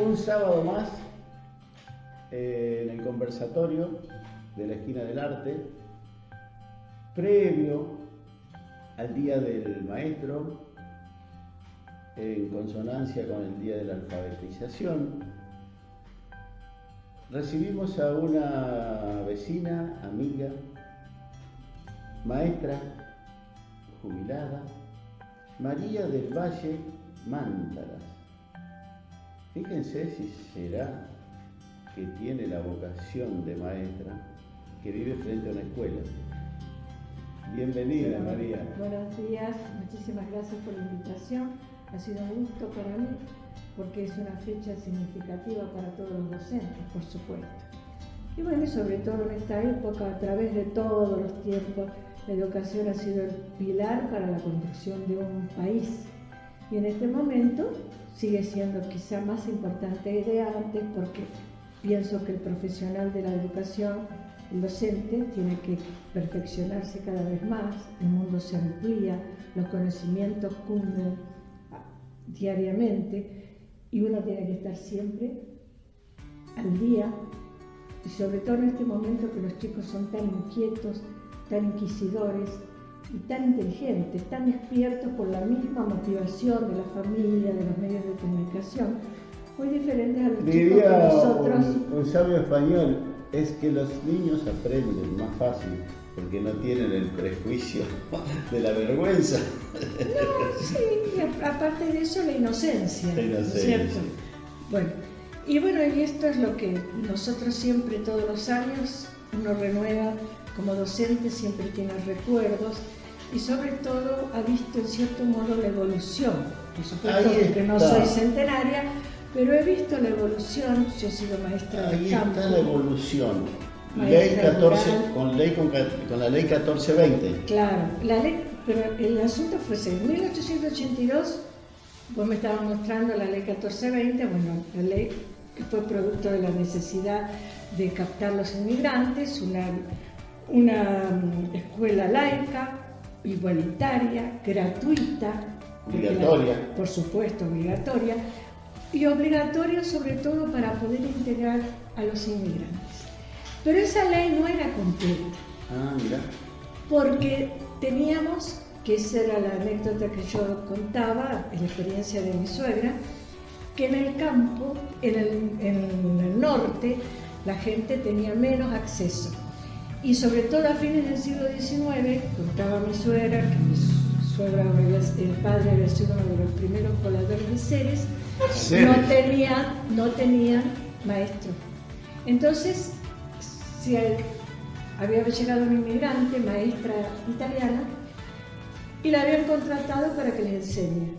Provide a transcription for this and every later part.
un sábado más en el conversatorio de la Esquina del Arte, previo al Día del Maestro, en consonancia con el Día de la Alfabetización. Recibimos a una vecina, amiga, maestra, jubilada, María del Valle Mántaras. Fíjense si será que tiene la vocación de maestra, que vive frente a una escuela. Bienvenida, María. Buenos días, muchísimas gracias por la invitación. Ha sido un gusto para mí porque es una fecha significativa para todos los docentes, por supuesto. Y bueno, sobre todo en esta época, a través de todos los tiempos, la educación ha sido el pilar para la construcción de un país. Y en este momento sigue siendo quizá más importante que de antes, porque pienso que el profesional de la educación, el docente, tiene que perfeccionarse cada vez más, el mundo se amplía, los conocimientos cunden diariamente y uno tiene que estar siempre al día, y sobre todo en este momento que los chicos son tan inquietos, tan inquisidores y tan inteligentes, tan despiertos por la misma motivación de la familia, de los medios de comunicación, muy diferentes a los chicos que nosotros... Un sabio español es que los niños aprenden más fácil porque no tienen el prejuicio de la vergüenza. No, sí, y aparte de eso la inocencia, ¿cierto? Bueno, y esto es lo que nosotros siempre, todos los años, uno renueva como docente, siempre tiene recuerdos y sobre todo ha visto en cierto modo la evolución. Por supuesto que no soy centenaria, pero he visto la evolución. Yo he sido maestra de campo. Ahí está la evolución. Ley 14, con la ley 1420. Claro, la ley, pero el asunto fue en 1882, vos me estabas mostrando la ley 1420, bueno, la ley que fue producto de la necesidad de captar los inmigrantes, una escuela laica, igualitaria, gratuita, obligatoria, por supuesto, obligatoria, y obligatoria sobre todo para poder integrar a los inmigrantes. Pero esa ley no era completa. Mira. Porque teníamos, que esa era la anécdota que yo contaba, en la experiencia de mi suegra, que en el campo, en el norte, la gente tenía menos acceso. Y sobre todo a fines del siglo XIX, contaba mi suegra, que el padre había sido uno de los primeros pobladores de Ceres, no tenían maestro. Entonces, si había llegado una inmigrante, maestra italiana, y la habían contratado para que les enseñe.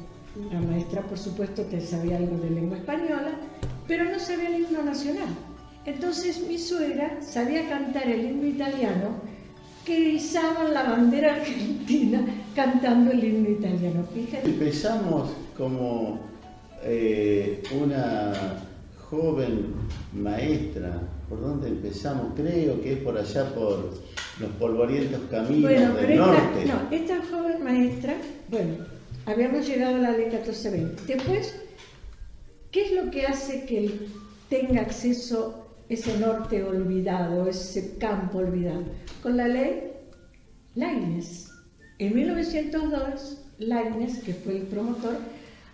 La maestra, por supuesto, que sabía algo de lengua española, pero no sabía el himno nacional. Entonces mi suegra sabía cantar el himno italiano, que izaban la bandera argentina cantando el himno italiano. Fíjate. Empezamos como una joven maestra. ¿Por dónde empezamos? Creo que es por allá por los polvorientos caminos del norte. Esta joven maestra, habíamos llegado a la ley 1420. Después, ¿qué es lo que hace que él tenga acceso a ese norte olvidado, ese campo olvidado? Con la ley Laínez. En 1902, Laínez, que fue el promotor,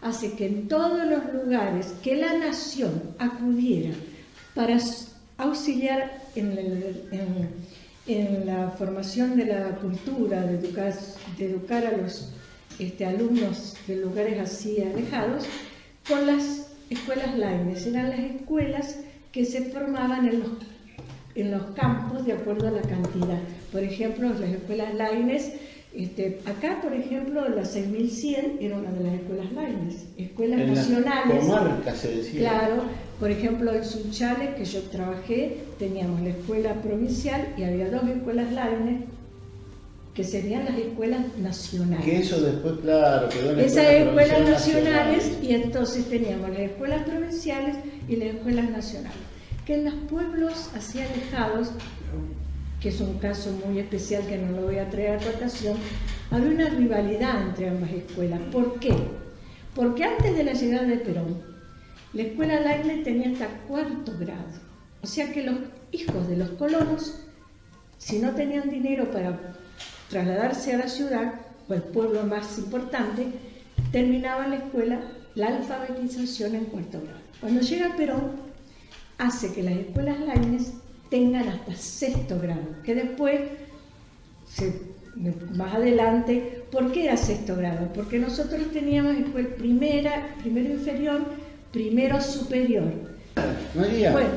hace que en todos los lugares que la nación acudiera para auxiliar en la formación de la cultura, de educar a los alumnos de lugares así alejados, con las escuelas Laínez. Eran las escuelas que se formaban en los campos de acuerdo a la cantidad. Por ejemplo, las escuelas Laínez, acá, por ejemplo, la 6100 era una de las escuelas Laínez, escuelas nacionales. En la comarca se decía. Claro, por ejemplo, en Sunchales, que yo trabajé, teníamos la escuela provincial y había dos escuelas Laínez, que serían las escuelas nacionales. Que eso después, claro, quedó en esas escuelas nacionales, y entonces teníamos las escuelas provinciales y las escuelas nacionales. Que en los pueblos así alejados, que es un caso muy especial que no lo voy a traer a colación, había una rivalidad entre ambas escuelas. ¿Por qué? Porque antes de la llegada de Perón La escuela Laine tenía hasta 4º grado. O sea que los hijos de los colonos, si no tenían dinero para trasladarse a la ciudad o el pueblo más importante, terminaban la escuela, la alfabetización en 4º grado. Cuando llega Perón, hace que las escuelas Laines tengan hasta 6º grado, que después, más adelante, ¿por qué era 6º grado? Porque nosotros teníamos primero inferior, primero superior. María, bueno,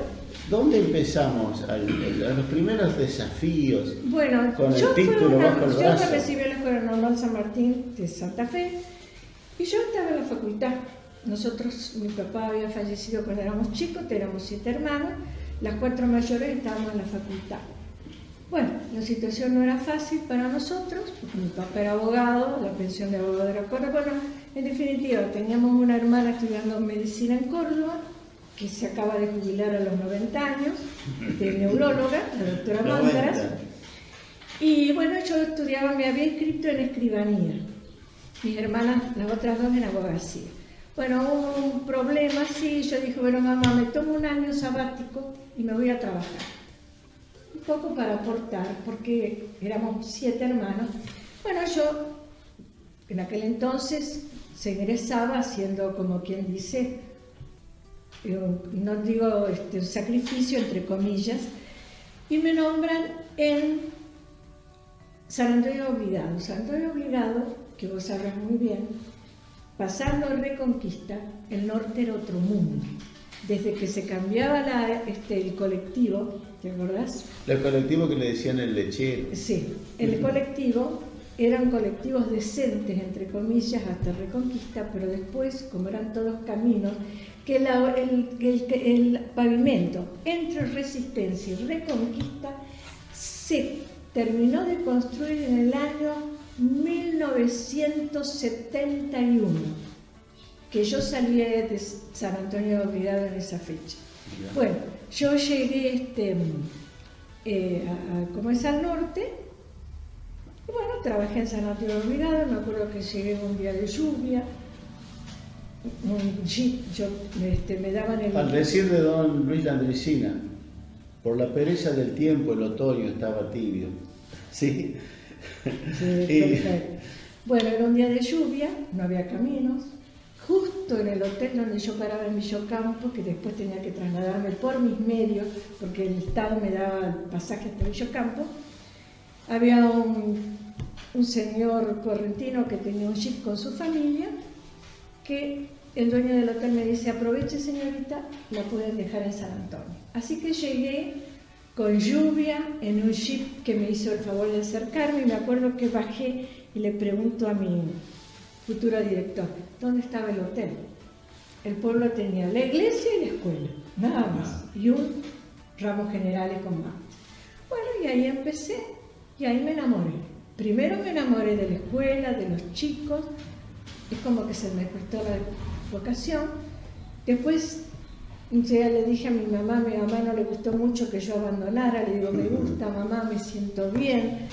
¿dónde empezamos a los primeros desafíos? Bueno, con el título bajo el brazo. Yo me recibí en la Escuela Normal San Martín de Santa Fe y yo estaba en la facultad. Nosotros, mi papá había fallecido cuando éramos chicos, éramos 7 hermanos, las 4 mayores estábamos en la facultad. Bueno, la situación no era fácil para nosotros, porque mi papá era abogado, la pensión de abogado era corta. Bueno, en definitiva, teníamos una hermana estudiando medicina en Córdoba, que se acaba de jubilar a los 90 años, de neuróloga, la doctora Mándaras. Y bueno, yo estudiaba, me había inscrito en escribanía. Mis hermanas, las otras 2 en abogacía. Bueno, hubo un problema así, yo dije, bueno, mamá, me tomo un año sabático y me voy a trabajar. Un poco para aportar, porque éramos 7 hermanos. Bueno, yo en aquel entonces se egresaba haciendo, como quien dice, no digo un sacrificio entre comillas, y me nombran en San Antonio Obligado. San Antonio Obligado, que vos sabrás muy bien, pasando Reconquista, el norte era otro mundo. Desde que se cambiaba el colectivo, ¿te acordás? El colectivo que le decían el lechero. Sí, el colectivo eran colectivos decentes, entre comillas, hasta Reconquista, pero después, como eran todos caminos, que el pavimento entre Resistencia y Reconquista se terminó de construir en el año 1971, que yo salí de San Antonio de Obligado en esa fecha. Bueno, yo llegué como es al norte, y bueno, trabajé en San Antonio de Obligado. Me acuerdo que llegué un día de lluvia, un jeep, me daban el... Al decir de don Luis Landricina, por la pereza del tiempo el otoño estaba tibio. Sí. Sí, bueno, era un día de lluvia, no había caminos. Justo en el hotel donde yo paraba en Villocampo, que después tenía que trasladarme por mis medios, porque el Estado me daba el pasaje hasta Villocampo, había un señor correntino que tenía un jeep con su familia, que el dueño del hotel me dice, aproveche señorita, la pueden dejar en San Antonio. Así que llegué con lluvia en un jeep que me hizo el favor de acercarme, y me acuerdo que bajé y le pregunto a mi futuro director, ¿dónde estaba el hotel? El pueblo tenía la iglesia y la escuela, nada más, y un ramo generales con más. Bueno, y ahí empecé, y ahí me enamoré. Primero me enamoré de la escuela, de los chicos, es como que se me despertó la vocación. Después ya le dije a mi mamá no le gustó mucho que yo abandonara, le digo, me gusta mamá, me siento bien,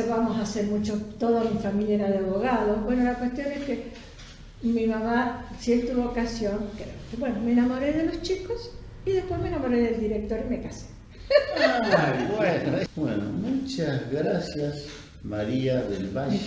vamos a hacer mucho, toda mi familia era de abogados. Bueno, la cuestión es que mi mamá, si él tuvo vocación, bueno, me enamoré de los chicos y después me enamoré del director y me casé. Bueno, muchas gracias, María del Valle.